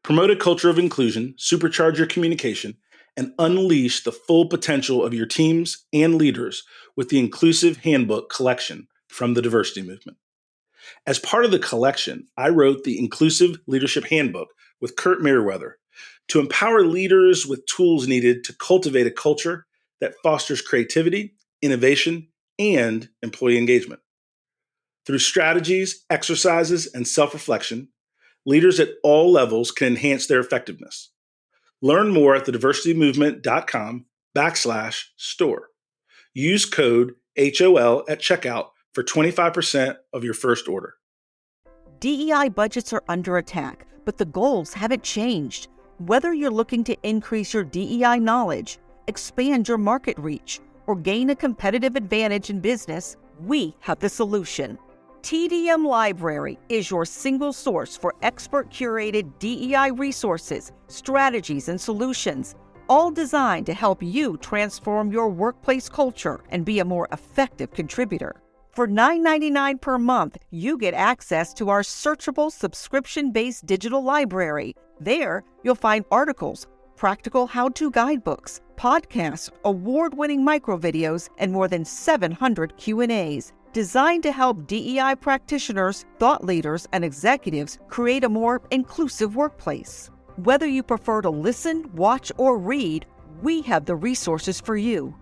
Promote a culture of inclusion, supercharge your communication, and unleash the full potential of your teams and leaders with the Inclusive Handbook collection from the Diversity Movement. As part of the collection, I wrote the Inclusive Leadership Handbook with Kurt Merriweather to empower leaders with tools needed to cultivate a culture that fosters creativity, innovation, and employee engagement. Through strategies, exercises, and self-reflection, leaders at all levels can enhance their effectiveness. Learn more at thediversitymovement.com/store. Use code HOL at checkout for 25% of your first order. DEI budgets are under attack, but the goals haven't changed. Whether you're looking to increase your DEI knowledge, expand your market reach, or gain a competitive advantage in business, we have the solution. TDM Library is your single source for expert-curated DEI resources, strategies, and solutions, all designed to help you transform your workplace culture and be a more effective contributor. For $9.99 per month, you get access to our searchable subscription-based digital library. There, you'll find articles, practical how-to guidebooks, podcasts, award-winning microvideos, and more than 700 Q&As, designed to help DEI practitioners, thought leaders, and executives create a more inclusive workplace. Whether you prefer to listen, watch, or read, we have the resources for you.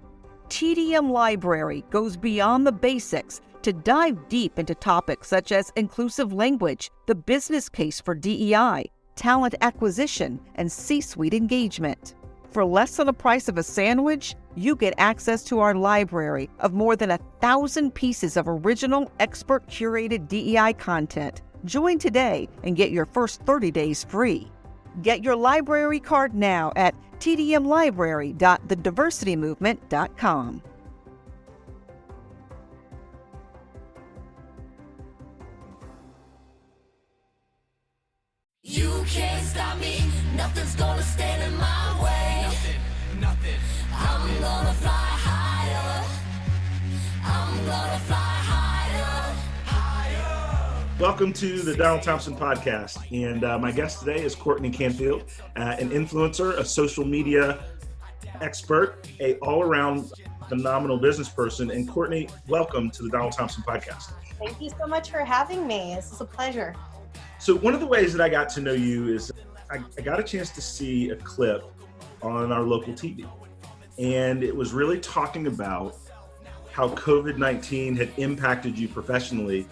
TDM Library goes beyond the basics to dive deep into topics such as inclusive language, the business case for DEI, talent acquisition, and C-suite engagement. For less than the price of a sandwich, you get access to our library of more than 1,000 pieces of original, expert-curated DEI content. Join today and get your first 30 days free. Get your library card now at tdmlibrary.thediversitymovement.com. You can't stop me, nothing's gonna stand in my way. Nothing. I'm gonna fly higher. I'm gonna fly higher. Welcome to the Donald Thompson podcast. And my guest today is Courtney Canfield, an influencer, a social media expert, a all-around phenomenal business person. And Courtney, welcome to the Donald Thompson podcast. Thank you so much for having me. This is a pleasure. So one of the ways that I got to know you is I got a chance to see a clip on our local TV. And it was really talking about how COVID-19 had impacted you professionally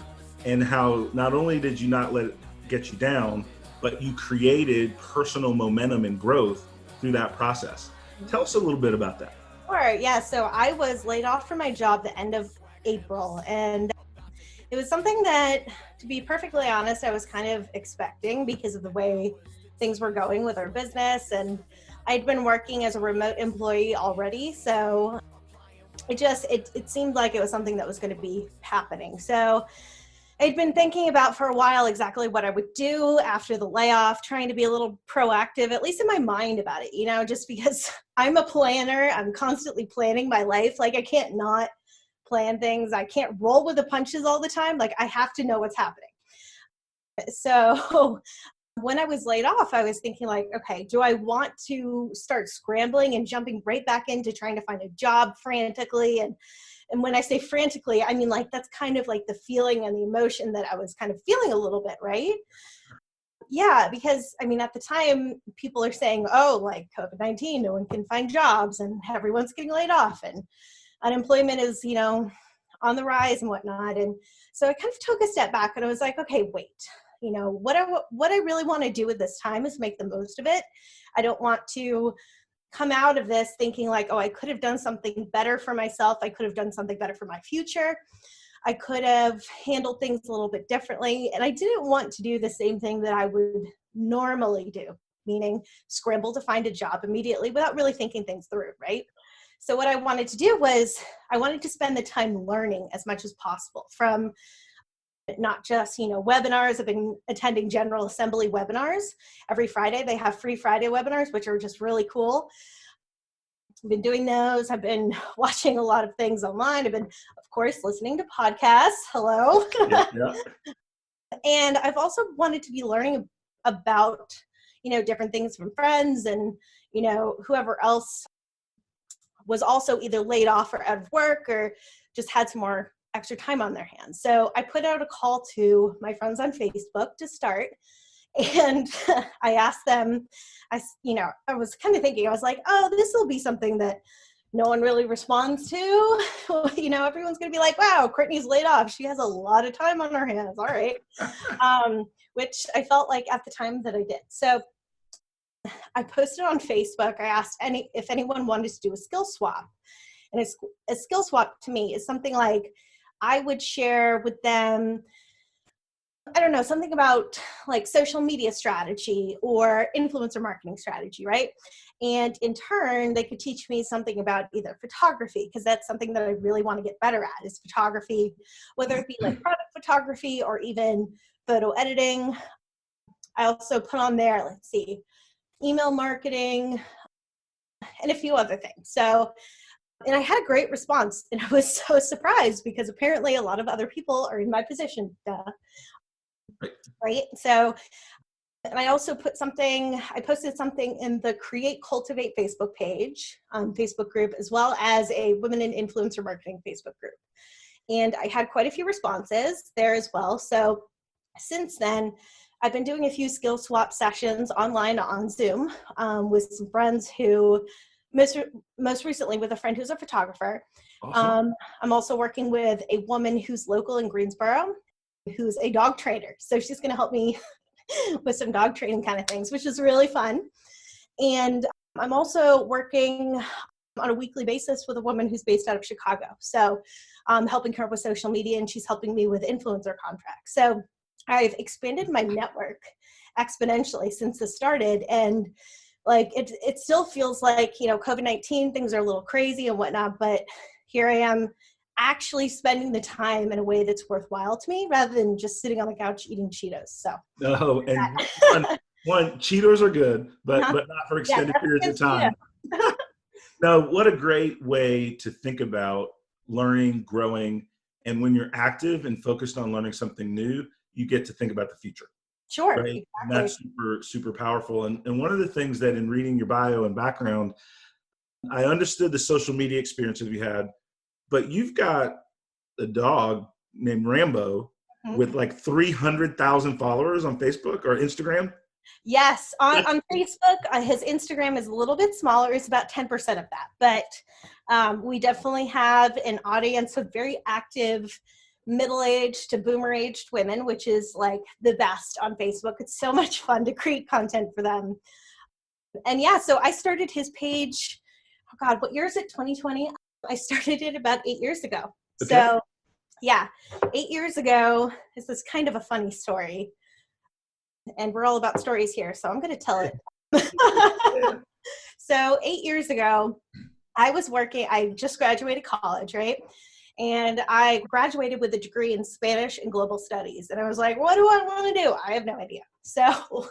and how not only did you not let it get you down, but you created personal momentum and growth through that process. Tell us a little bit about that. Sure. Yeah. So I was laid off from my job the end of April, and it was something that, to be perfectly honest, I was kind of expecting because of the way things were going with our business. And I'd been working as a remote employee already. So it seemed like it was something that was going to be happening. So I'd been thinking about for a while exactly what I would do after the layoff, trying to be a little proactive, at least in my mind about it, just because I'm a planner. I'm constantly planning my life. Like, I can't not plan things. I can't roll with the punches all the time. Like, I have to know what's happening. So when I was laid off, I was thinking like, okay, do I want to start scrambling and jumping right back into trying to find a job frantically? And when I say frantically, I mean, like, that's kind of like the feeling and the emotion that I was kind of feeling a little bit, right? Yeah, because I mean, at the time, people are saying, oh, like COVID-19, no one can find jobs and everyone's getting laid off and unemployment is, on the rise and whatnot. And so I kind of took a step back and I was like, okay, wait, what I really want to do with this time is make the most of it. I don't want to come out of this thinking like, oh, I could have done something better for myself. I could have done something better for my future. I could have handled things a little bit differently. And I didn't want to do the same thing that I would normally do, meaning scramble to find a job immediately without really thinking things through, right? So what I wanted to do was I wanted to spend the time learning as much as possible from not just, webinars. I've been attending General Assembly webinars. Every Friday, they have free Friday webinars, which are just really cool. I've been doing those. I've been watching a lot of things online. I've been, of course, listening to podcasts. Hello. Yeah. And I've also wanted to be learning about, different things from friends and, whoever else was also either laid off or out of work or just had some more extra time on their hands. So I put out a call to my friends on Facebook to start. And I asked them, I was kind of thinking, I was like, oh, this will be something that no one really responds to. Everyone's going to be like, wow, Courtney's laid off. She has a lot of time on her hands. All right. Which I felt like at the time that I did. So I posted on Facebook. I asked if anyone wanted to do a skill swap. And a skill swap to me is something like I would share with them, I don't know, something about like social media strategy or influencer marketing strategy, right? And in turn, they could teach me something about either photography, because that's something that I really want to get better at is photography, whether it be like product photography or even photo editing. I also put on there, email marketing and a few other things. So, and I had a great response, and I was so surprised because apparently a lot of other people are in my position. Right. So, and I also posted something in the Create Cultivate Facebook page, Facebook group, as well as a Women in Influencer Marketing Facebook group. And I had quite a few responses there as well. So since then, I've been doing a few skill swap sessions online on Zoom with some friends who, most recently with a friend who's a photographer. Awesome. I'm also working with a woman who's local in Greensboro, who's a dog trainer. So she's going to help me with some dog training kind of things, which is really fun. And I'm also working on a weekly basis with a woman who's based out of Chicago. So I'm helping her with social media, and she's helping me with influencer contracts. So I've expanded my network exponentially since this started. And it still feels like, COVID-19, things are a little crazy and whatnot, but here I am actually spending the time in a way that's worthwhile to me rather than just sitting on the couch eating Cheetos. So. Oh, and one, Cheetos are good, but not for extended periods of time. No, what a great way to think about learning, growing, and when you're active and focused on learning something new, you get to think about the future. Sure. Right? Exactly. And that's super, super powerful. And one of the things that in reading your bio and background, I understood the social media experience that you had, but you've got a dog named Rambo with like 300,000 followers on Facebook or Instagram. Yes, on Facebook, his Instagram is a little bit smaller. It's about 10% of that. But we definitely have an audience of very active middle-aged to boomer-aged women, which is like the best on Facebook. It's so much fun to create content for them. And yeah, so I started his page, oh God, what year is it, 2020? I started it about 8 years ago. Okay. So yeah, 8 years ago, this is kind of a funny story. And we're all about stories here, so I'm going to tell it. So 8 years ago, I just graduated college, right? And I graduated with a degree in Spanish and Global Studies. And I was like, what do I want to do? I have no idea. So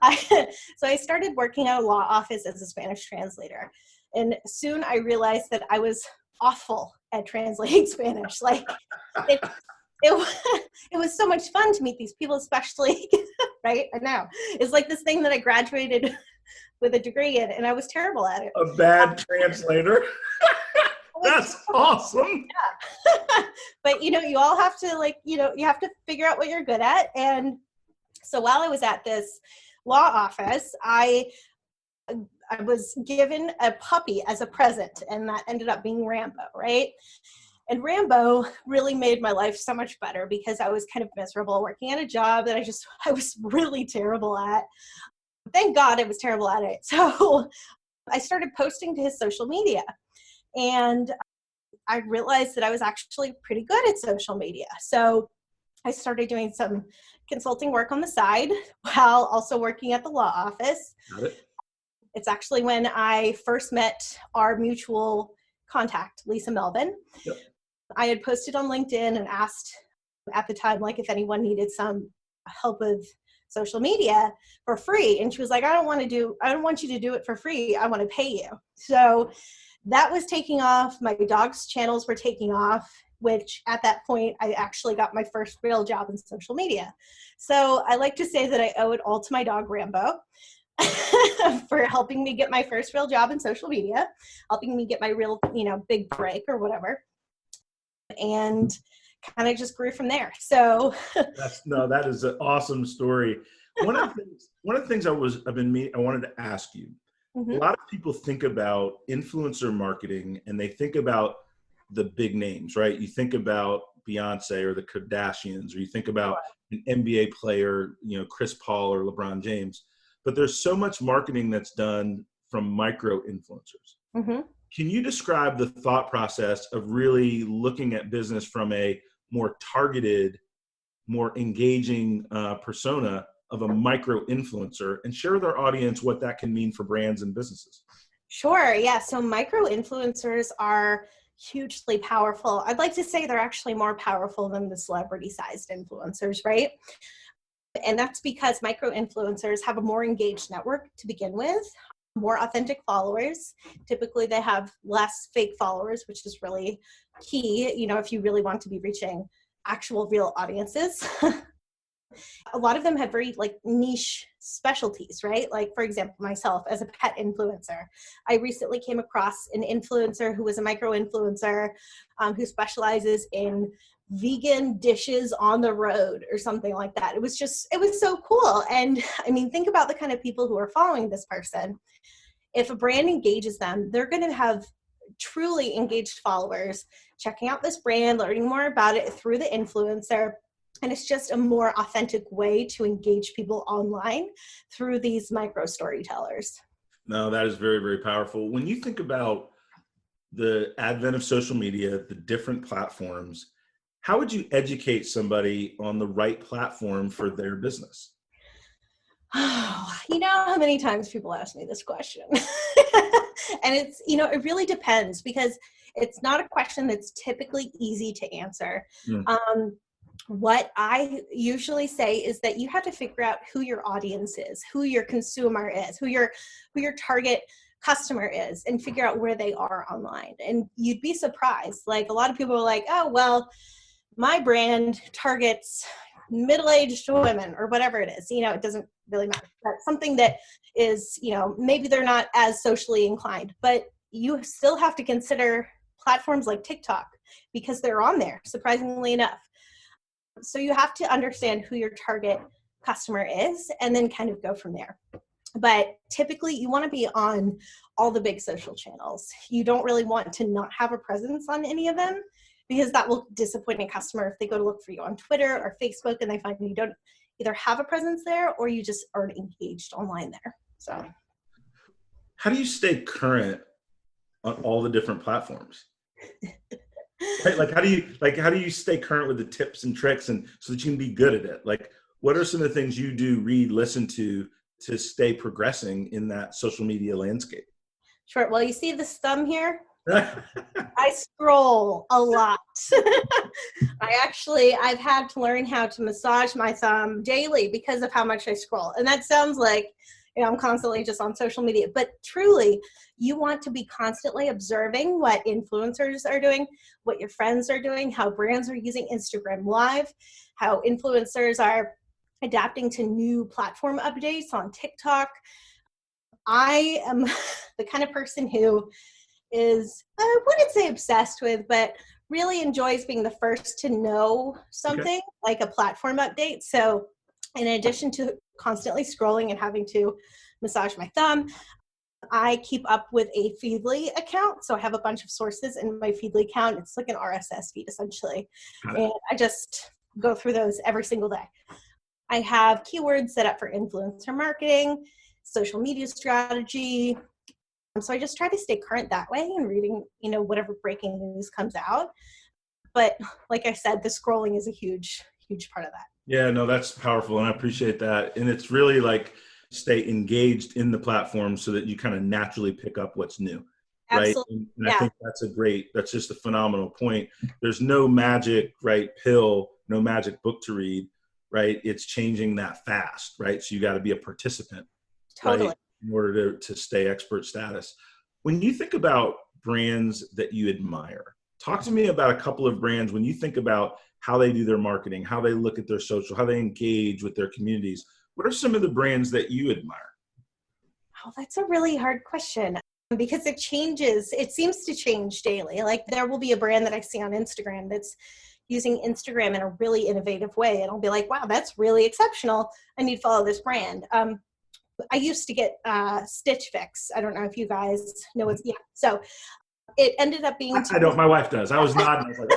I started working at a law office as a Spanish translator. And soon I realized that I was awful at translating Spanish. It was so much fun to meet these people, especially, right? I know. It's like this thing that I graduated with a degree in, and I was terrible at it. A bad translator. That's awesome. Yeah. But, you all have to, you have to figure out what you're good at. And so while I was at this law office, I was given a puppy as a present, and that ended up being Rambo, right? And Rambo really made my life so much better because I was kind of miserable working at a job that I was really terrible at. Thank God I was terrible at it. So I started posting to his social media, and I realized that I was actually pretty good at social media. So I started doing some consulting work on the side while also working at the law office. Got it. It's actually when I first met our mutual contact, Lisa Melvin. Yep. I had posted on LinkedIn and asked at the time, if anyone needed some help with social media for free. And she was like, I don't want you to do it for free. I want to pay you. So that was taking off. My dog's channels were taking off, which at that point, I actually got my first real job in social media. So I like to say that I owe it all to my dog, Rambo. for helping me get my first real job in social media, helping me get my real, big break or whatever. And kind of just grew from there. So that is an awesome story. One of the things I wanted to ask you. mm-hmm. A lot of people think about influencer marketing and they think about the big names, right? You think about Beyonce or the Kardashians, or you think about an NBA player, Chris Paul or LeBron James, but there's so much marketing that's done from micro influencers. Mm-hmm. Can you describe the thought process of really looking at business from a more targeted, more engaging persona of a micro influencer, and share with our audience what that can mean for brands and businesses? Sure. Yeah. So micro influencers are hugely powerful. I'd like to say they're actually more powerful than the celebrity-sized influencers, right? And that's because micro influencers have a more engaged network to begin with, more authentic followers. Typically, they have less fake followers, which is really key, if you really want to be reaching actual real audiences. A lot of them have very niche specialties, right? Like, for example, myself as a pet influencer, I recently came across an influencer who was a micro influencer who specializes in vegan dishes on the road or something like that. It was so cool. And I mean, think about the kind of people who are following this person. If a brand engages them, they're going to have truly engaged followers checking out this brand, learning more about it through the influencer. And it's just a more authentic way to engage people online through these micro storytellers. No, that is very, very powerful. When you think about the advent of social media, the different platforms, how would you educate somebody on the right platform for their business? How many times people ask me this question? And it's, it really depends, because it's not a question that's typically easy to answer. What I usually say is that you have to figure out who your audience is, who your consumer is, who your target customer is, and figure out where they are online. And you'd be surprised. Like, a lot of people are like, oh, well, my brand targets middle-aged women or whatever it is. It doesn't really matter. That's something that is, maybe they're not as socially inclined, but you still have to consider platforms like TikTok, because they're on there, surprisingly enough. So you have to understand who your target customer is and then kind of go from there. But typically you want to be on all the big social channels. You don't really want to not have a presence on any of them, because that will disappoint a customer if they go to look for you on Twitter or Facebook and they find you don't either have a presence there or you just aren't engaged online there. So how do you stay current on all the different platforms? Right? Like, how do you stay current with the tips and tricks, and so that you can be good at it? Like, what are some of the things you do, read, listen to stay progressing in that social media landscape? Sure. Well, you see this thumb here? I scroll a lot. I've had to learn how to massage my thumb daily because of how much I scroll. And that sounds like, I'm constantly just on social media, but truly you want to be constantly observing what influencers are doing, what your friends are doing, how brands are using Instagram Live, how influencers are adapting to new platform updates on TikTok. I am the kind of person who is, I wouldn't say obsessed with, but really enjoys being the first to know something like a platform update. So in addition to constantly scrolling and having to massage my thumb, I keep up with a Feedly account. So I have a bunch of sources in my Feedly account. It's like an RSS feed essentially. And I just go through those every single day. I have keywords set up for influencer marketing, social media strategy. So I just try to stay current that way and reading, whatever breaking news comes out. But like I said, the scrolling is a huge, huge part of that. Yeah, no, that's powerful. And I appreciate that. And it's really like stay engaged in the platform so that you kind of naturally pick up what's new. Absolutely. Right. And I think that's just a phenomenal point. There's no magic, pill, no magic book to read, right? It's changing that fast, right? So you got to be a participant. Totally. Right? In order to stay expert status. When you think about brands that you admire, talk to me about a couple of brands when you think about how they do their marketing, how they look at their social, how they engage with their communities. What are some of the brands that you admire? Oh, that's a really hard question because it changes. It seems to change daily. Like there will be a brand that I see on Instagram that's using Instagram in a really innovative way. And I'll be like, wow, that's really exceptional. I need to follow this brand. I used to get Stitch Fix. I don't know if you guys know it's, yeah. So it ended up being. I don't. My wife does. I was nodding. I was like,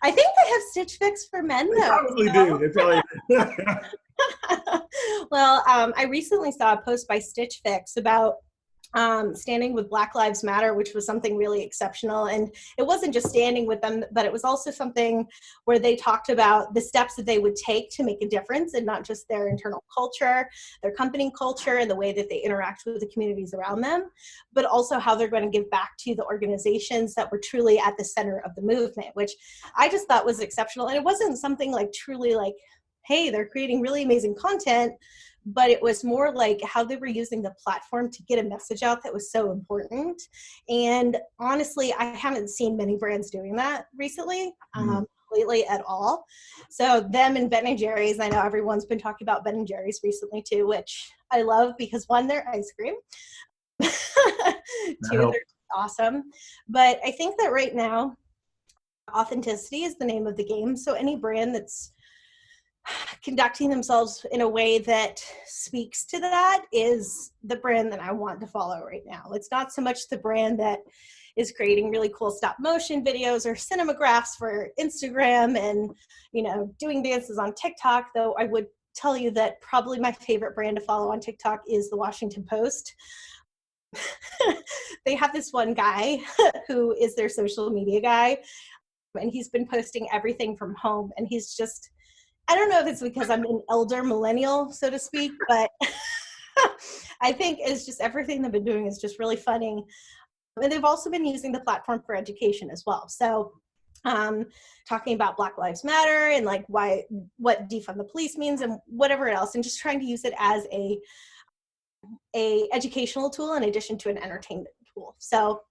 I think they have Stitch Fix for men though. They probably do. They probably do. Well, I recently saw a post by Stitch Fix about standing with Black Lives Matter, which was something really exceptional. And it wasn't just standing with them, but it was also something where they talked about the steps that they would take to make a difference, and not just their internal culture, their company culture, and the way that they interact with the communities around them, but also how they're going to give back to the organizations that were truly at the center of the movement, which I just thought was exceptional. And it wasn't something like truly like, hey, they're creating really amazing content, but it was more like how they were using the platform to get a message out that was so important. And honestly, I haven't seen many brands doing that recently, lately at all. So them and Ben & Jerry's, I know everyone's been talking about Ben & Jerry's recently too, which I love because one, they're ice cream. Two, they're awesome. But I think that right now, authenticity is the name of the game. So any brand that's conducting themselves in a way that speaks to that is the brand that I want to follow right now. It's not so much the brand that is creating really cool stop motion videos or cinemagraphs for Instagram and, you know, doing dances on TikTok, though I would tell you that probably my favorite brand to follow on TikTok is the Washington Post. They have this one guy who is their social media guy, and he's been posting everything from home, and he's just, I don't know if it's because I'm an elder millennial, so to speak, but I think it's just everything they've been doing is just really funny. And they've also been using the platform for education as well. So talking about Black Lives Matter and like what defund the police means and whatever else, and just trying to use it as a educational tool in addition to an entertainment tool. So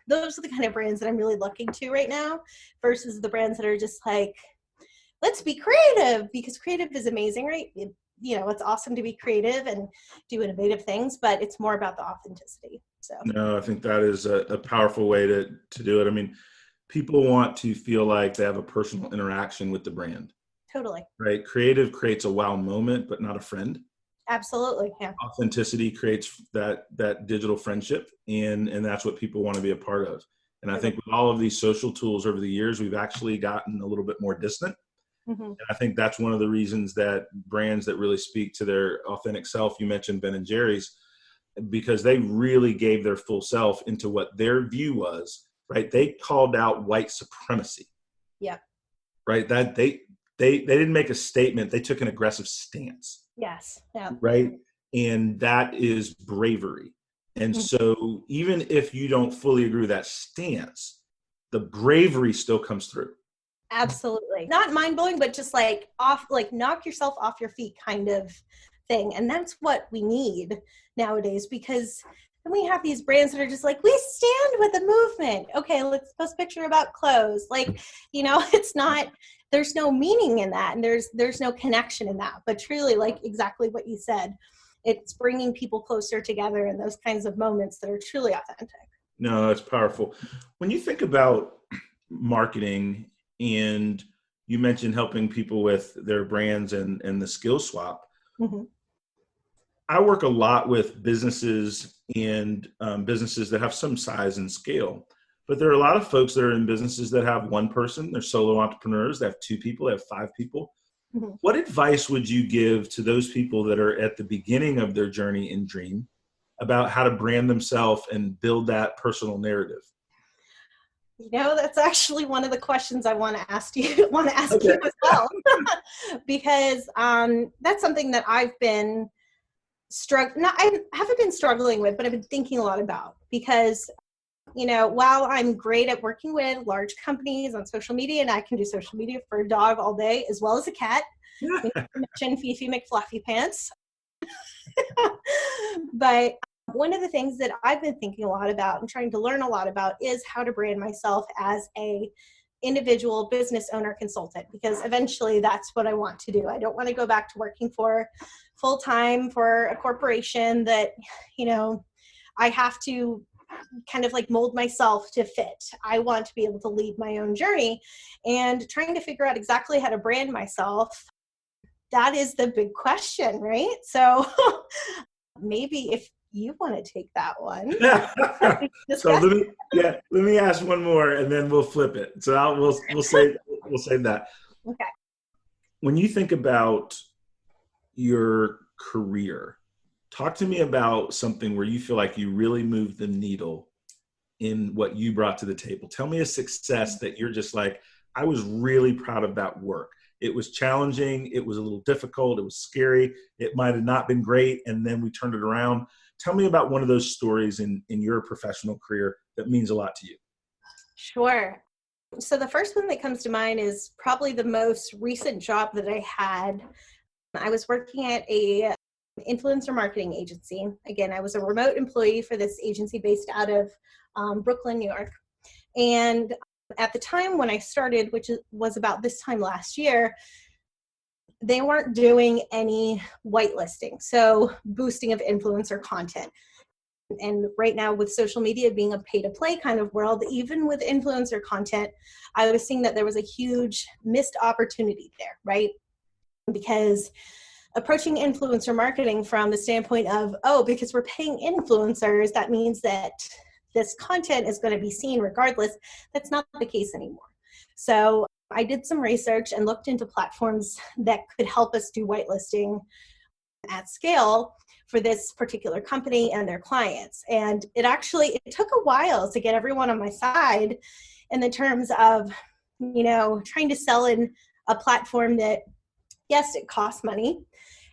those are the kind of brands that I'm really looking to right now versus the brands that are just like, let's be creative, because creative is amazing, right? You know, it's awesome to be creative and do innovative things, but it's more about the authenticity. So No, I think that is a powerful way to do it. I mean, people want to feel like they have a personal interaction with the brand. Totally. Right? Creative creates a wow moment, but not a friend. Absolutely. Yeah. Authenticity creates that digital friendship, and that's what people want to be a part of. And I think with all of these social tools over the years, we've actually gotten a little bit more distant. Mm-hmm. And I think that's one of the reasons that brands that really speak to their authentic self, you mentioned Ben & Jerry's, because they really gave their full self into what their view was, right? They called out white supremacy. Yeah. Right? That they didn't make a statement, they took an aggressive stance. Yes. Yeah. Right? And that is bravery. And so even if you don't fully agree with that stance, the bravery still comes through. Absolutely. Not mind-blowing, but just like knock yourself off your feet kind of thing. And that's what we need nowadays, because then we have these brands that are just like, we stand with the movement. Okay, let's post a picture about clothes. Like, you know, it's not, there's no meaning in that. And there's no connection in that. But truly, like exactly what you said, it's bringing people closer together in those kinds of moments that are truly authentic. No, that's powerful. When you think about marketing, and you mentioned helping people with their brands and the skill swap. Mm-hmm. I work a lot with businesses and businesses that have some size and scale, but there are a lot of folks that are in businesses that have one person, they're solo entrepreneurs, they have 2 people, they have 5 people. Mm-hmm. What advice would you give to those people that are at the beginning of their journey in Dream about how to brand themselves and build that personal narrative? You know, that's actually one of the questions I want to ask you as well, because that's something that I've been I haven't been struggling with, but I've been thinking a lot about, because, you know, while I'm great at working with large companies on social media, and I can do social media for a dog all day as well as a cat, you mentioned Fifi McFluffy Pants, but one of the things that I've been thinking a lot about and trying to learn a lot about is how to brand myself as a individual business owner consultant, because eventually that's what I want to do. I don't want to go back to working for full time for a corporation that, I have to kind of like mold myself to fit. I want to be able to lead my own journey, and trying to figure out exactly how to brand myself. That is the big question, right? So maybe if you want to take that one. So let me ask one more, and then we'll flip it. So we'll say that. Okay. When you think about your career, talk to me about something where you feel like you really moved the needle in what you brought to the table. Tell me a success that you're just like, I was really proud of that work. It was challenging. It was a little difficult. It was scary. It might have not been great, and then we turned it around. Tell me about one of those stories in your professional career that means a lot to you. Sure. So the first one that comes to mind is probably the most recent job that I had. I was working at a influencer marketing agency. Again, I was a remote employee for this agency based out of Brooklyn, New York. And at the time when I started, which was about this time last year, they weren't doing any whitelisting, so boosting of influencer content. And right now with social media being a pay-to-play kind of world, even with influencer content, I was seeing that there was a huge missed opportunity there, right? Because approaching influencer marketing from the standpoint of, because we're paying influencers, that means that this content is going to be seen regardless. That's not the case anymore. So I did some research and looked into platforms that could help us do whitelisting at scale for this particular company and their clients. And it took a while to get everyone on my side in the terms of, trying to sell in a platform that, yes, it costs money.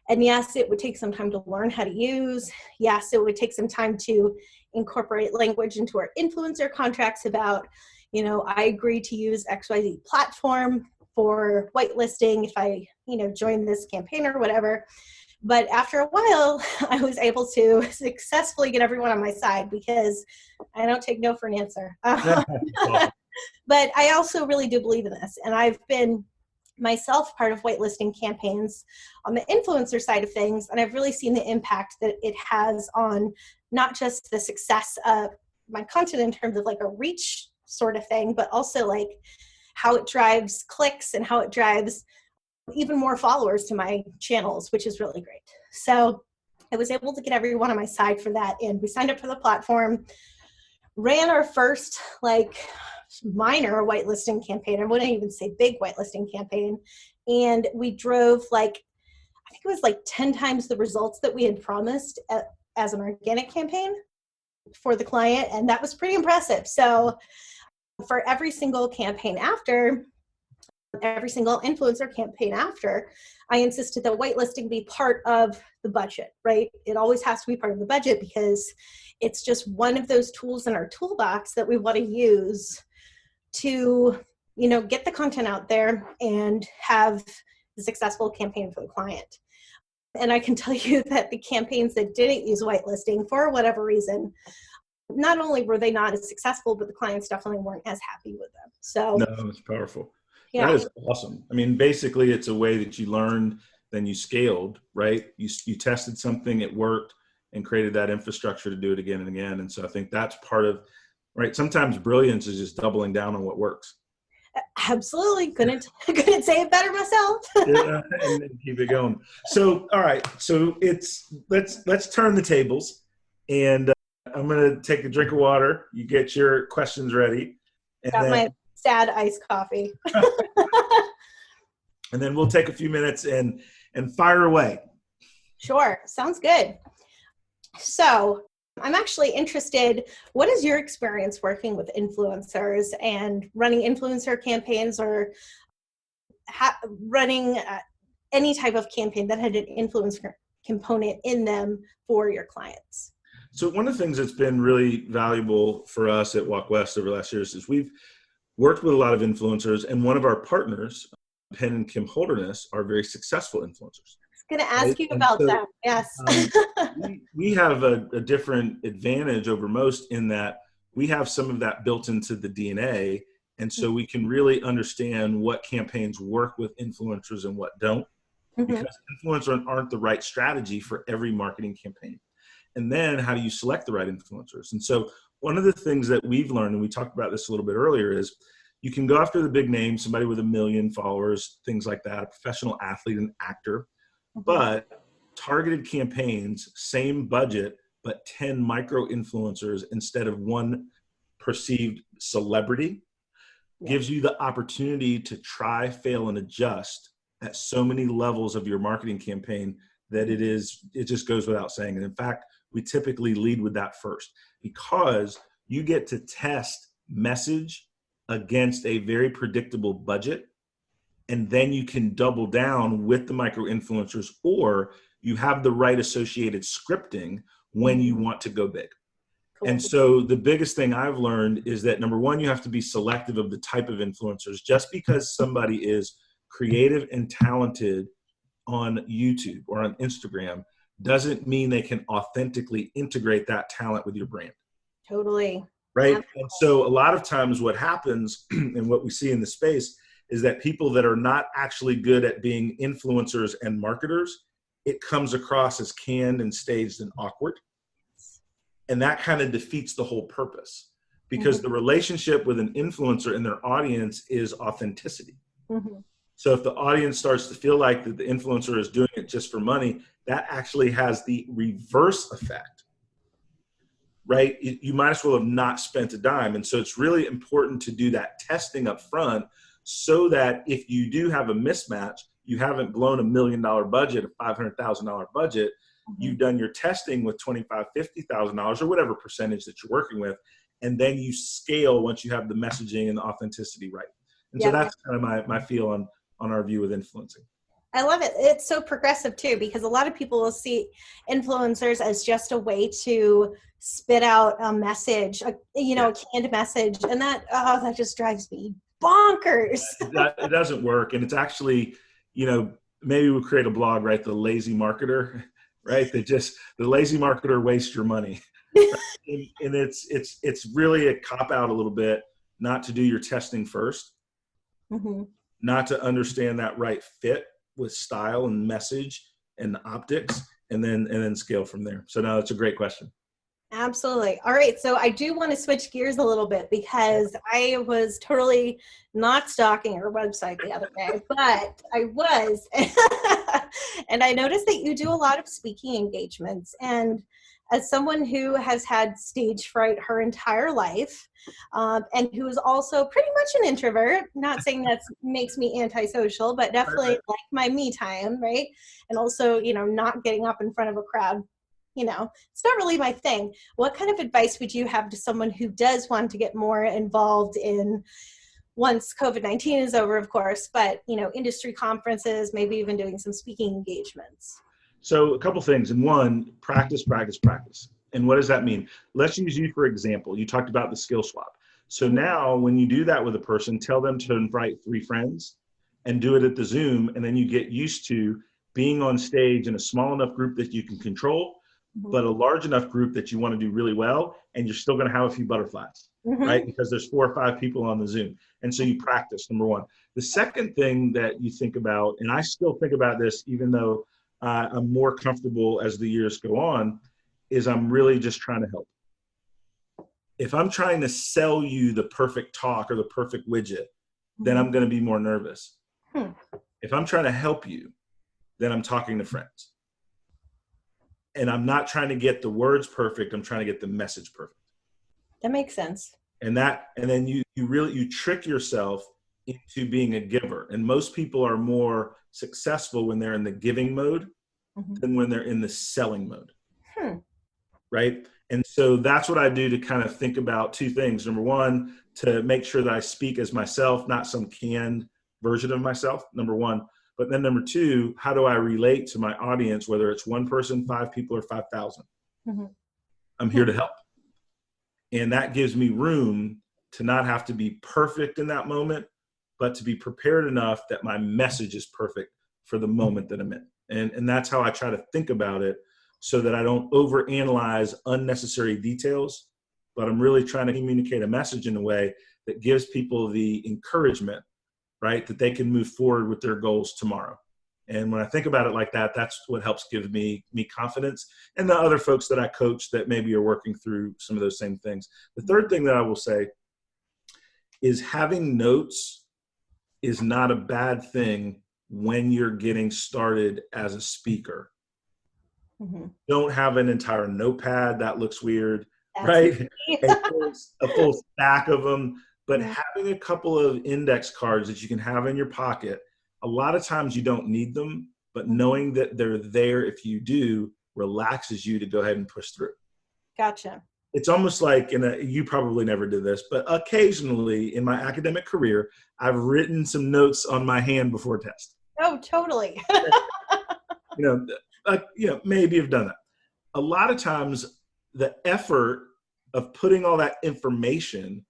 And yes, it would take some time to learn how to use. Yes, it would take some time to incorporate language into our influencer contracts about, I agree to use XYZ platform for whitelisting if I, join this campaign or whatever. But after a while, I was able to successfully get everyone on my side because I don't take no for an answer. But I also really do believe in this. And I've been myself part of whitelisting campaigns on the influencer side of things. And I've really seen the impact that it has on not just the success of my content in terms of like a reach sort of thing, but also like how it drives clicks and how it drives even more followers to my channels, which is really great. So I was able to get everyone on my side for that. And we signed up for the platform, ran our first minor whitelisting campaign. I wouldn't even say big whitelisting campaign. And we drove I think it was 10 times the results that we had promised as an organic campaign for the client. And that was pretty impressive. So for every single campaign after, every single influencer campaign after, I insisted that whitelisting be part of the budget, right? It always has to be part of the budget because it's just one of those tools in our toolbox that we want to use to, get the content out there and have a successful campaign for the client. And I can tell you that the campaigns that didn't use whitelisting for whatever reason, not only were they not as successful, but the clients definitely weren't as happy with them. So no, it's powerful. Yeah. That is awesome. I mean, basically it's a way that you learned, then you scaled, right? You tested something, it worked, and created that infrastructure to do it again and again. And so I think that's part of, right? Sometimes brilliance is just doubling down on what works. Absolutely. Couldn't say it better myself. Yeah, and then keep it going. So, all right. So let's turn the tables, and I'm going to take a drink of water. You get your questions ready. And Got my sad iced coffee. And then we'll take a few minutes and fire away. Sure. Sounds good. So I'm actually interested, what is your experience working with influencers and running influencer campaigns or running any type of campaign that had an influencer component in them for your clients? So one of the things that's been really valuable for us at Walk West over the last years is we've worked with a lot of influencers, and one of our partners, Penn and Kim Holderness, are very successful influencers. I was going to ask you about that. Yes. We have a different advantage over most in that we have some of that built into the DNA, And so we can really understand what campaigns work with influencers and what don't, because influencers aren't the right strategy for every marketing campaign. And then how do you select the right influencers? And so one of the things that we've learned, and we talked about this a little bit earlier, is you can go after the big names, somebody with 1 million followers, things like that, a professional athlete, an actor, but targeted campaigns, same budget, but 10 micro influencers instead of one perceived celebrity gives you the opportunity to try, fail, and adjust at so many levels of your marketing campaign that it just goes without saying. And in fact, we typically lead with that first, because you get to test message against a very predictable budget. And then you can double down with the micro influencers, or you have the right associated scripting when you want to go big. Cool. And so the biggest thing I've learned is that, number one, you have to be selective of the type of influencers. Just because somebody is creative and talented on YouTube or on Instagram doesn't mean they can authentically integrate that talent with your brand. Totally. Right. And so a lot of times what happens and what we see in the space is that people that are not actually good at being influencers and marketers, it comes across as canned and staged and awkward. And that kind of defeats the whole purpose, because the relationship with an influencer and their audience is authenticity. So if the audience starts to feel like that the influencer is doing it just for money, that actually has the reverse effect, right? You might as well have not spent a dime. And so it's really important to do that testing up front, so that if you do have a mismatch, you haven't blown $1 million budget, a $500,000 budget. You've done your testing with $25,000, $50,000 or whatever percentage that you're working with. And then you scale once you have the messaging and the authenticity right. And so that's kind of my feel on our view of influencing. I love it. It's so progressive too, because a lot of people will see influencers as just a way to spit out a message, a canned message. And that just drives me bonkers. It doesn't work. And it's actually, maybe we'll create a blog, right? The lazy marketer, right? The lazy marketer wastes your money. And it's really a cop out a little bit not to do your testing first, not to understand that right fit with style and message and optics, and then scale from there. So no, it's a great question. Absolutely. All right. So I do want to switch gears a little bit, because I was totally not stalking your website the other day, but I was. And I noticed that you do a lot of speaking engagements. And as someone who has had stage fright her entire life, and who is also pretty much an introvert, not saying that makes me antisocial, but definitely like my me time, right? And also, not getting up in front of a crowd. It's not really my thing. What kind of advice would you have to someone who does want to get more involved in, once COVID-19 is over, of course, but, industry conferences, maybe even doing some speaking engagements? So a couple things. And one, practice. And what does that mean? Let's use you for example. You talked about the skill swap. So now when you do that with a person, tell them to invite 3 friends and do it at the Zoom. And then you get used to being on stage in a small enough group that you can control, but a large enough group that you want to do really well, and you're still going to have a few butterflies, right? Because there's 4 or 5 people on the Zoom. And so you practice, number one. The second thing that you think about, and I still think about this, even though I'm more comfortable as the years go on, is I'm really just trying to help. If I'm trying to sell you the perfect talk or the perfect widget, then I'm going to be more nervous. If I'm trying to help you, then I'm talking to friends. And I'm not trying to get the words perfect. I'm trying to get the message perfect. That makes sense. And then you trick yourself into being a giver. And most people are more successful when they're in the giving mode than when they're in the selling mode. Right. And so that's what I do to kind of think about 2 things. Number one, to make sure that I speak as myself, not some canned version of myself, number one. But then number 2, how do I relate to my audience, whether it's 1 person, 5 people, or 5,000? I'm here to help. And that gives me room to not have to be perfect in that moment, but to be prepared enough that my message is perfect for the moment that I'm in. And that's how I try to think about it, so that I don't overanalyze unnecessary details but I'm really trying to communicate a message in a way that gives people the encouragement, right, that they can move forward with their goals tomorrow. And when I think about it like that, that's what helps give me confidence, and the other folks that I coach that maybe are working through some of those same things. The third thing that I will say is having notes is not a bad thing when you're getting started as a speaker. Mhm. Don't have an entire notepad. That looks weird, That's right? me. A full stack of them. But Yeah. having a couple of index cards that you can have in your pocket, a lot of times you don't need them, but knowing that they're there if you do relaxes you to go ahead and push through. Gotcha. It's almost like, you probably never did this, but occasionally in my academic career, I've written some notes on my hand before test. Oh, totally. Maybe you've done that. A lot of times the effort of putting all that information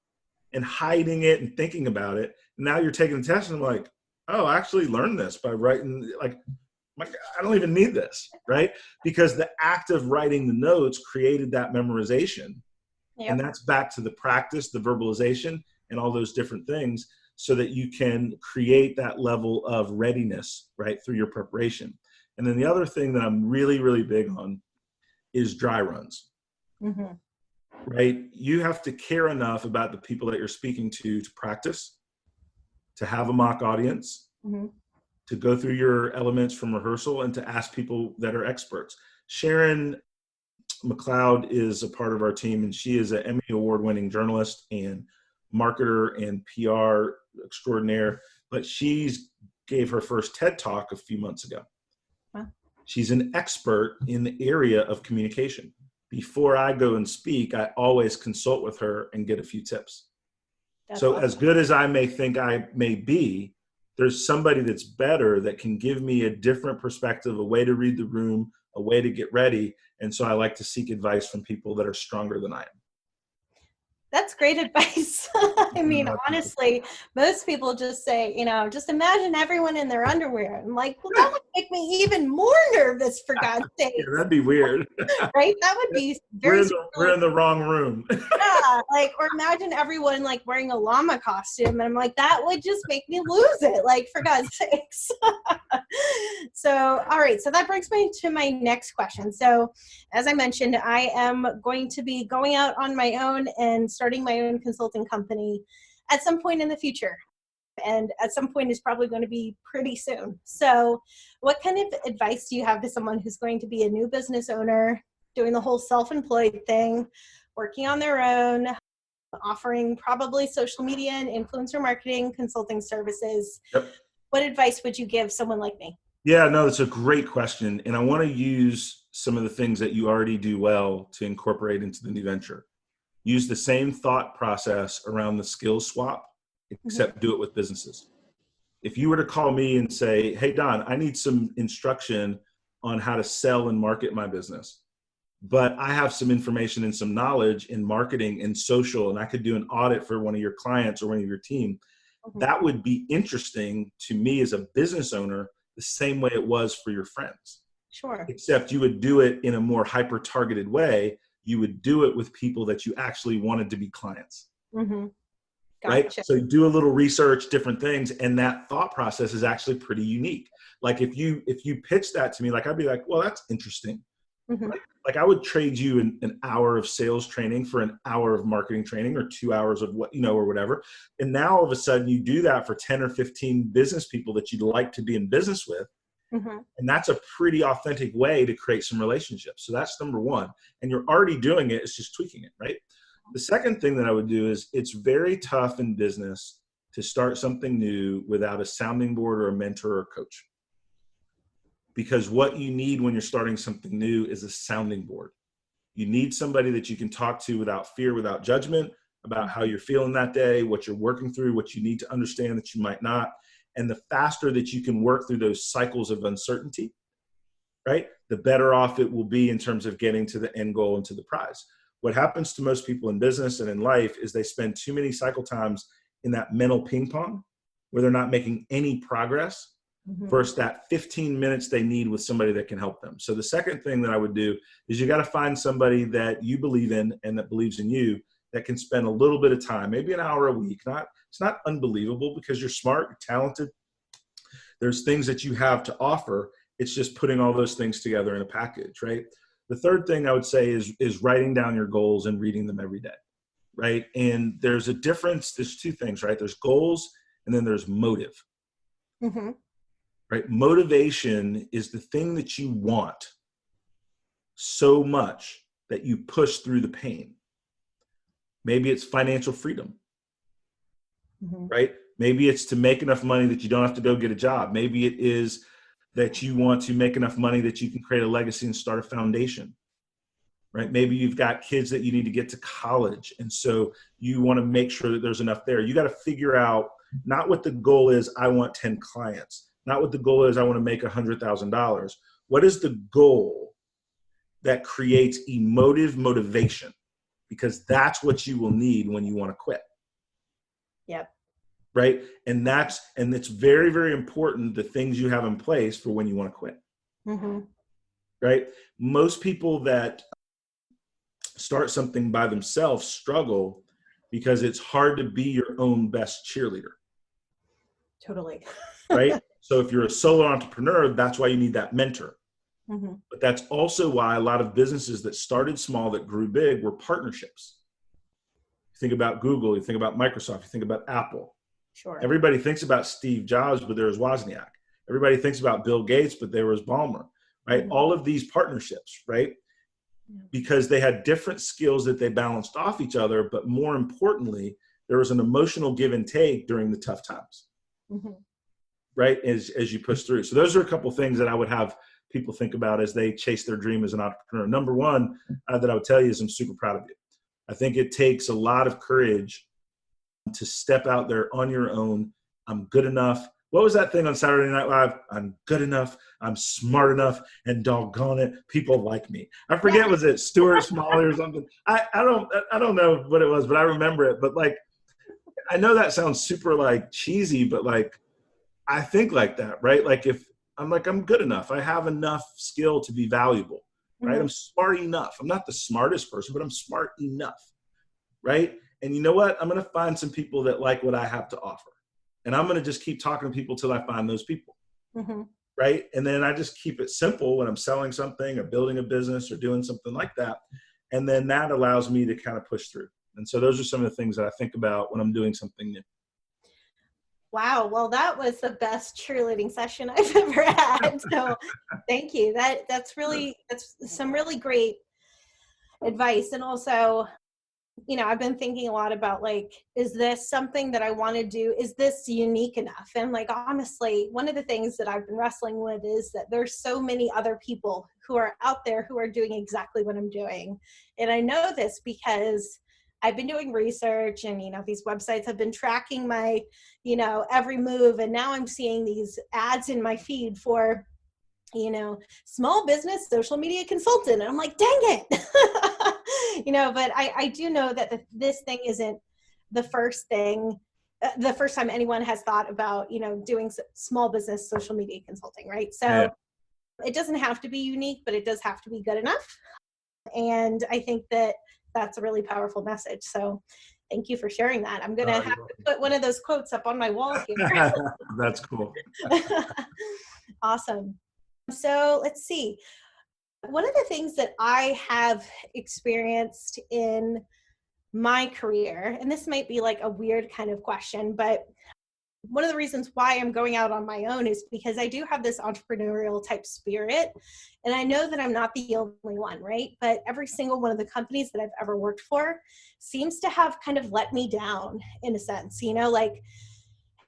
and hiding it and thinking about it, now you're taking the test and I'm like, oh, I actually learned this by writing, like, my God, I don't even need this, right? Because the act of writing the notes created that memorization. Yep. And that's back to the practice, the verbalization, and all those different things so that you can create that level of readiness, right, through your preparation. And then the other thing that I'm really, really big on is dry runs, Mhm. right? You have to care enough about the people that you're speaking to practice, to have a mock audience, Mhm. to go through your elements from rehearsal, and to ask people that are experts. Sharon McLeod is a part of our team, and she is an Emmy award-winning journalist and marketer and PR extraordinaire, but she's gave her first TED Talk a few months ago. Wow. She's an expert in the area of communication. Before I go and speak, I always consult with her and get a few tips. That's So awesome. as good as I may think I may be, there's somebody that's better that can give me a different perspective, a way to read the room, a way to get ready. And so I like to seek advice from people that are stronger than I am. That's great advice. I mean, honestly, most people just say, just imagine everyone in their underwear. I'm like, well, that would make me even more nervous, for God's sake. Yeah, that'd be weird. Right? That would be We're very in the wrong room. yeah, or imagine everyone like wearing a llama costume, and I'm like, that would just make me lose it, like, for God's sakes. So, all right, so that brings me to my next question. So, as I mentioned, I am going to be going out on my own and starting my own consulting company at some point in the future. And at some point is probably going to be pretty soon. So, what kind of advice do you have to someone who's going to be a new business owner, doing the whole self-employed thing, working on their own, offering probably social media and influencer marketing consulting services? Yep. What advice would you give someone like me? Yeah, no, that's a great question. And I want to use some of the things that you already do well to incorporate into the new venture. Use the same thought process around the skills swap, except do it with businesses. If you were to call me and say, hey, Don, I need some instruction on how to sell and market my business, but I have some information and some knowledge in marketing and social, and I could do an audit for one of your clients or one of your team, that would be interesting to me as a business owner, the same way it was for your friends. Sure. Except you would do it in a more hyper-targeted way. You would do it with people that you actually wanted to be clients. Mm-hmm. Right? Gotcha. So do a little research, different things, and that thought process is actually pretty unique. Like if you pitch that to me, like I'd be like, well, that's interesting. Mm-hmm. Like I would trade you an hour of sales training for an hour of marketing training, or 2 hours of what, or whatever. And now all of a sudden you do that for 10 or 15 business people that you'd like to be in business with. Mm-hmm. And that's a pretty authentic way to create some relationships. So that's number one. And you're already doing it. It's just tweaking it, right? The second thing that I would do is it's very tough in business to start something new without a sounding board or a mentor or coach. Because what you need when you're starting something new is a sounding board. You need somebody that you can talk to without fear, without judgment, about how you're feeling that day, what you're working through, what you need to understand that you might not. And the faster that you can work through those cycles of uncertainty, right, the better off it will be in terms of getting to the end goal and to the prize. What happens to most people in business and in life is they spend too many cycle times in that mental ping pong where they're not making any progress versus that 15 minutes they need with somebody that can help them. So the second thing that I would do is you got to find somebody that you believe in and that believes in you that can spend a little bit of time, maybe an hour a week. It's not unbelievable because you're smart, you're talented. There's things that you have to offer. It's just putting all those things together in a package, right? The third thing I would say is writing down your goals and reading them every day, right? And there's a difference. There's two things, right? There's goals and then there's motive, Mm-hmm. right? Motivation is the thing that you want so much that you push through the pain. Maybe it's financial freedom, Mm-hmm. right? Maybe it's to make enough money that you don't have to go get a job. Maybe it is that you want to make enough money that you can create a legacy and start a foundation, right? Maybe you've got kids that you need to get to college. And so you want to make sure that there's enough there. You got to figure out not what the goal is, I want 10 clients, not what the goal is, I want to make $100,000. What is the goal that creates emotive motivation? Because that's what you will need when you want to quit. Yep. Right. And it's very, very important, the things you have in place for when you want to quit. Mm-hmm. Right. Most people that start something by themselves struggle because it's hard to be your own best cheerleader. Totally. Right. So if you're a solo entrepreneur, that's why you need that mentor. Mm-hmm. But that's also why a lot of businesses that started small that grew big were partnerships. You think about Google, you think about Microsoft, you think about Apple. Sure. Everybody thinks about Steve Jobs, but there was Wozniak. Everybody thinks about Bill Gates, but there was Ballmer, right? Mm-hmm. All of these partnerships, right? Yeah. Because they had different skills that they balanced off each other, but more importantly, there was an emotional give and take during the tough times, Mm-hmm. right? As you push through. So those are a couple of things that I would have people think about as they chase their dream as an entrepreneur. Number one that I would tell you is I'm super proud of you. I think it takes a lot of courage to step out there on your own. I'm good enough. What was that thing on Saturday Night Live? I'm good enough. I'm smart enough, and doggone it, people like me. I forget, was it Stuart Smalley or something? I don't know what it was, but I remember it. But like, I know that sounds super like cheesy, but like, I think like that, right? Like if I'm good enough. I have enough skill to be valuable, right? Mm-hmm. I'm smart enough. I'm not the smartest person, but I'm smart enough, right? And you know what? I'm going to find some people that like what I have to offer. And I'm going to just keep talking to people till I find those people, Mm-hmm. right? And then I just keep it simple when I'm selling something or building a business or doing something like that. And then that allows me to kind of push through. And so those are some of the things that I think about when I'm doing something new. Wow. Well, that was the best cheerleading session I've ever had. So thank you. That's some really great advice. And also, I've been thinking a lot about like, is this something that I want to do? Is this unique enough? And like, honestly, one of the things that I've been wrestling with is that there's so many other people who are out there who are doing exactly what I'm doing. And I know this because I've been doing research and, these websites have been tracking my, every move. And now I'm seeing these ads in my feed for, small business social media consultant. And I'm like, dang it. But I do know that this thing isn't the first thing, the first time anyone has thought about, doing small business social media consulting, right? So Yeah. It doesn't have to be unique, but it does have to be good enough. And I think that that's a really powerful message. So thank you for sharing that. I'm going to have to put one of those quotes up on my wall here. That's cool. Awesome. So let's see. One of the things that I have experienced in my career, and this might be like a weird kind of question, but one of the reasons why I'm going out on my own is because I do have this entrepreneurial type spirit. And I know that I'm not the only one, right? But every single one of the companies that I've ever worked for seems to have kind of let me down in a sense, like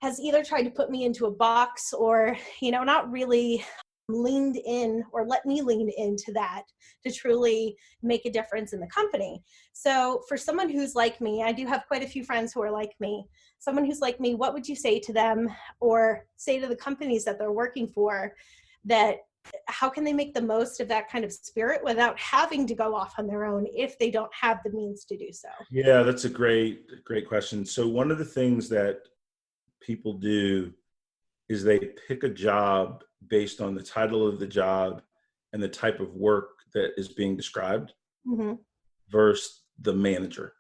has either tried to put me into a box or, not really leaned in or let me lean into that to truly make a difference in the company. So for someone who's like me, I do have quite a few friends who are like me. Someone who's like me, what would you say to them or say to the companies that they're working for, that how can they make the most of that kind of spirit without having to go off on their own if they don't have the means to do so? Yeah, that's a great question. So one of the things that people do is they pick a job based on the title of the job and the type of work that is being described Mm-hmm. versus the manager.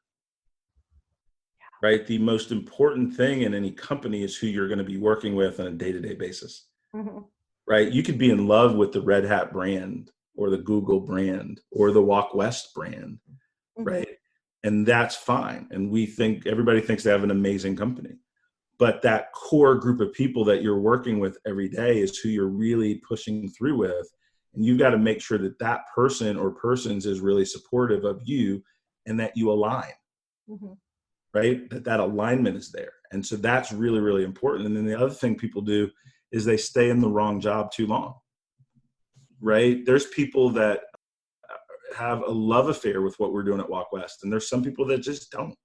right? The most important thing in any company is who you're going to be working with on a day-to-day basis, right? You could be in love with the Red Hat brand or the Google brand or the Walk West brand, right? And that's fine. And everybody thinks they have an amazing company. But that core group of people that you're working with every day is who you're really pushing through with. And you've got to make sure that that person or persons is really supportive of you and that you align, right? That alignment is there. And so that's really, really important. And then the other thing people do is they stay in the wrong job too long, right? There's people that have a love affair with what we're doing at Walk West. And there's some people that just don't.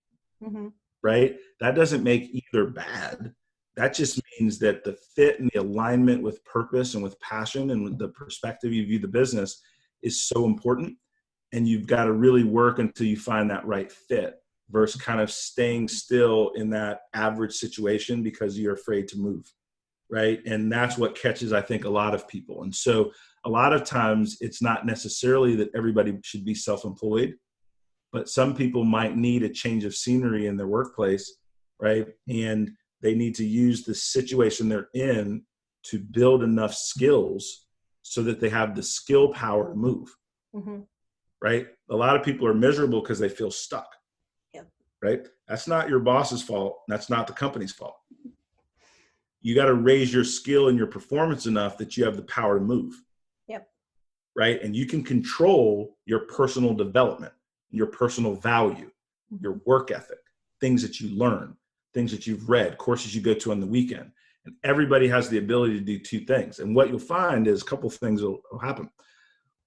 Right? That doesn't make either bad. That just means that the fit and the alignment with purpose and with passion and with the perspective you view the business is so important. And you've got to really work until you find that right fit versus kind of staying still in that average situation because you're afraid to move. Right? And that's what catches, I think, a lot of people. And so a lot of times it's not necessarily that everybody should be self-employed, but some people might need a change of scenery in their workplace, right? And they need to use the situation they're in to build enough skills so that they have the skill power to move, right? A lot of people are miserable because they feel stuck, right? That's not your boss's fault. That's not the company's fault. You got to raise your skill and your performance enough that you have the power to move, right? And you can control your personal development, your personal value, your work ethic, things that you learn, things that you've read, courses you go to on the weekend. And everybody has the ability to do two things. And what you'll find is a couple of things will happen.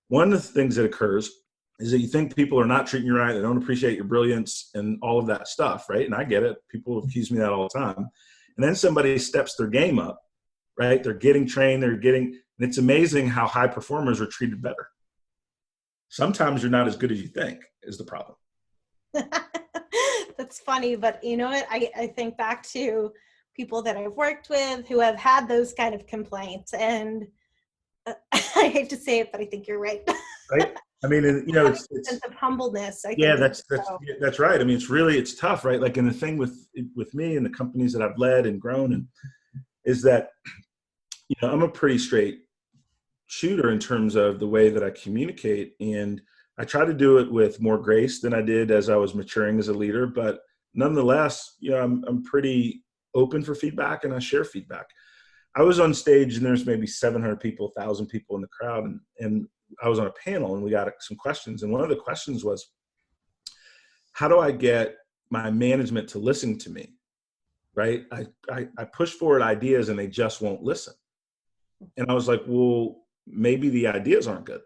One of the things that occurs is that you think people are not treating you right. They don't appreciate your brilliance and all of that stuff, right? And I get it. People accuse me of that all the time. And then somebody steps their game up, right? They're getting trained. And it's amazing how high performers are treated better. Sometimes you're not as good as you think is the problem. That's funny, but you know what? I think back to people that I've worked with who have had those kind of complaints, and I hate to say it, but I think you're right. Right? I mean, it's a sense of humbleness. I yeah, think that's right. I mean, it's tough, right? Like, and the thing with me and the companies that I've led and grown, and is that I'm a pretty straight shooter in terms of the way that I communicate, and I try to do it with more grace than I did as I was maturing as a leader. But nonetheless, I'm pretty open for feedback, and I share feedback. I was on stage, and there's maybe 700 people, 1,000 people in the crowd, and I was on a panel, and we got some questions. And one of the questions was, how do I get my management to listen to me? Right? I push forward ideas, and they just won't listen. And I was like, well, maybe the ideas aren't good.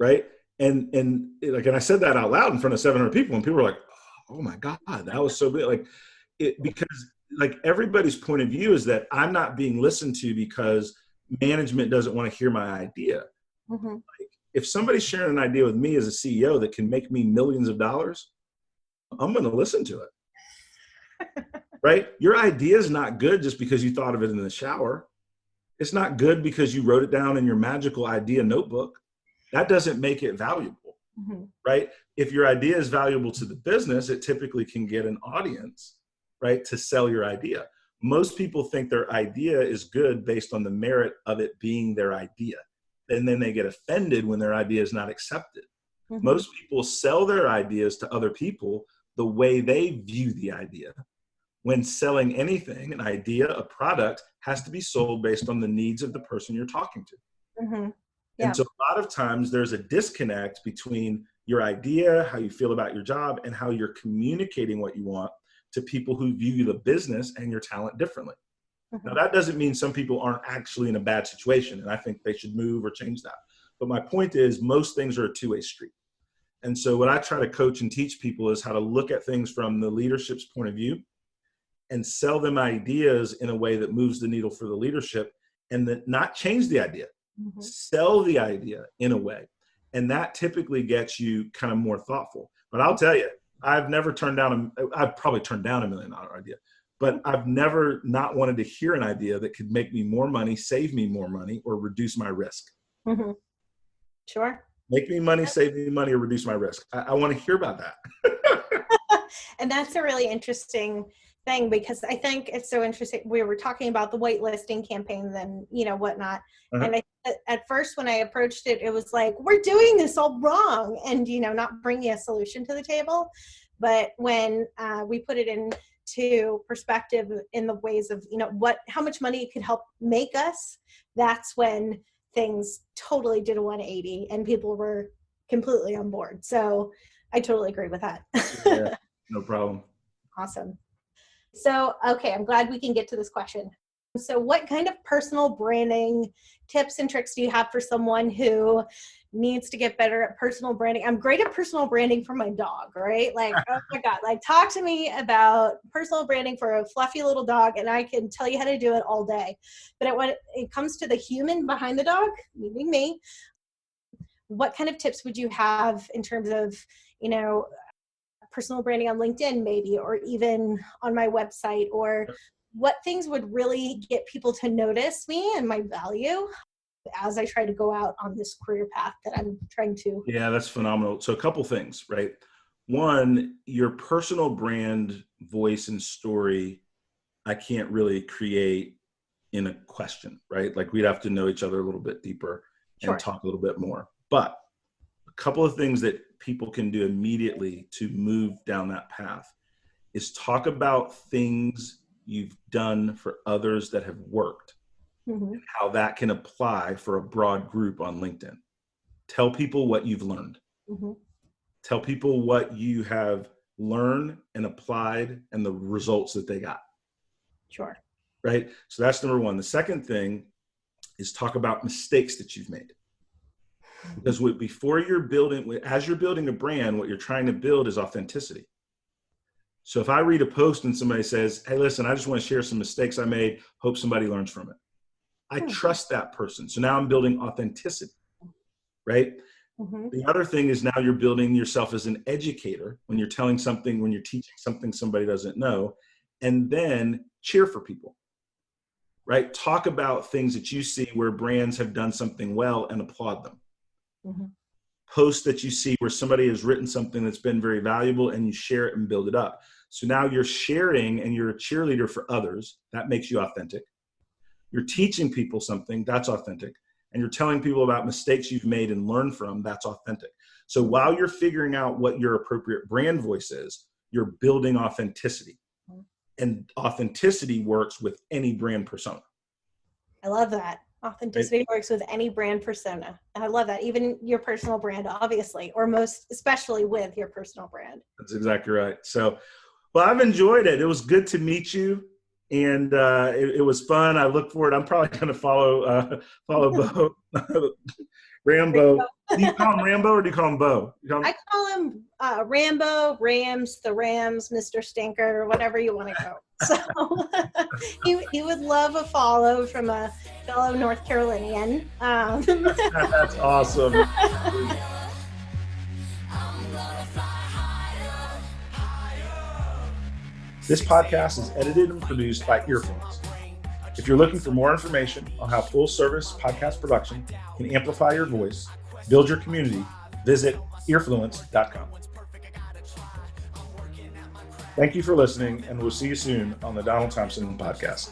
Right. And I said that out loud in front of 700 people, and people were like, oh my God, that was so good. Because everybody's point of view is that I'm not being listened to because management doesn't want to hear my idea. If somebody's sharing an idea with me as a CEO that can make me millions of dollars, I'm going to listen to it. Right. Your idea is not good just because you thought of it in the shower. It's not good because you wrote it down in your magical idea notebook. That doesn't make it valuable, right? If your idea is valuable to the business, it typically can get an audience, right, to sell your idea. Most people think their idea is good based on the merit of it being their idea. And then they get offended when their idea is not accepted. Most people sell their ideas to other people the way they view the idea. When selling anything, an idea, a product, has to be sold based on the needs of the person you're talking to. And so a lot of times there's a disconnect between your idea, how you feel about your job, and how you're communicating what you want to people who view the business and your talent differently. Now, that doesn't mean some people aren't actually in a bad situation, and I think they should move or change that. But my point is, most things are a two-way street. And so what I try to coach and teach people is how to look at things from the leadership's point of view and sell them ideas in a way that moves the needle for the leadership, and that not change the idea. Sell the idea in a way. And that typically gets you kind of more thoughtful. But I'll tell you, I've probably turned down $1 million idea, but I've never not wanted to hear an idea that could make me more money, save me more money, or reduce my risk. Sure. Make me money, save me money, or reduce my risk. I want to hear about that. And that's a really interesting thing, because I think it's so interesting. We were talking about the whitelisting campaign and, whatnot. Uh-huh. And at first when I approached it, it was like, we're doing this all wrong, and, not bringing a solution to the table. But when we put it into perspective in the ways of, how much money it could help make us, that's when things totally did a 180 and people were completely on board. So I totally agree with that. Yeah, no problem. Awesome. So, okay, I'm glad we can get to this question. So what kind of personal branding tips and tricks do you have for someone who needs to get better at personal branding? I'm great at personal branding for my dog, right? Like, oh my God, like talk to me about personal branding for a fluffy little dog and I can tell you how to do it all day. But when it comes to the human behind the dog, meaning me, what kind of tips would you have in terms of, personal branding on LinkedIn maybe, or even on my website, or what things would really get people to notice me and my value as I try to go out on this career path that I'm trying to? Yeah, that's phenomenal. So a couple things, right? One, your personal brand voice and story, I can't really create in a question, right? Like we'd have to know each other a little bit deeper and Sure. talk a little bit more. But a couple of things that people can do immediately to move down that path is talk about things you've done for others that have worked, Mm-hmm. and how that can apply for a broad group on LinkedIn. Tell people what you've learned. Mm-hmm. Tell people what you have learned and applied and the results that they got, Sure. right? So that's number one. The second thing is talk about mistakes that you've made. Because before you're building, as you're building a brand, what you're trying to build is authenticity. So if I read a post and somebody says, hey, listen, I just want to share some mistakes I made, hope somebody learns from it. I trust that person. So now I'm building authenticity, right? Mm-hmm. The other thing is now you're building yourself as an educator when you're telling something, when you're teaching something somebody doesn't know, and then cheer for people, right? Talk about things that you see where brands have done something well and applaud them. Mm-hmm. Posts that you see where somebody has written something that's been very valuable and you share it and build it up. So now you're sharing and you're a cheerleader for others. That makes you authentic. You're teaching people something, that's authentic. And you're telling people about mistakes you've made and learned from, that's authentic. So while you're figuring out what your appropriate brand voice is, you're building authenticity. And authenticity works with any brand persona. I love that. Authenticity works with any brand persona. And I love that. Even your personal brand, obviously, or most especially with your personal brand. That's exactly right. So, well, I've enjoyed it. It was good to meet you. And it was fun. I look forward. I'm probably going to follow Bo, Rambo. Do you call him Rambo or do you call him Bo? I call him Rambo, Rams, the Rams, Mr. Stinker, whatever you want to go. So he would love a follow from a fellow North Carolinian. That's awesome. I'm gonna fly higher, higher. This podcast is edited and produced by Earfluence. If you're looking for more information on how full-service podcast production can amplify your voice, build your community, visit earfluence.com. Thank you for listening, and we'll see you soon on the Donald Thompson podcast.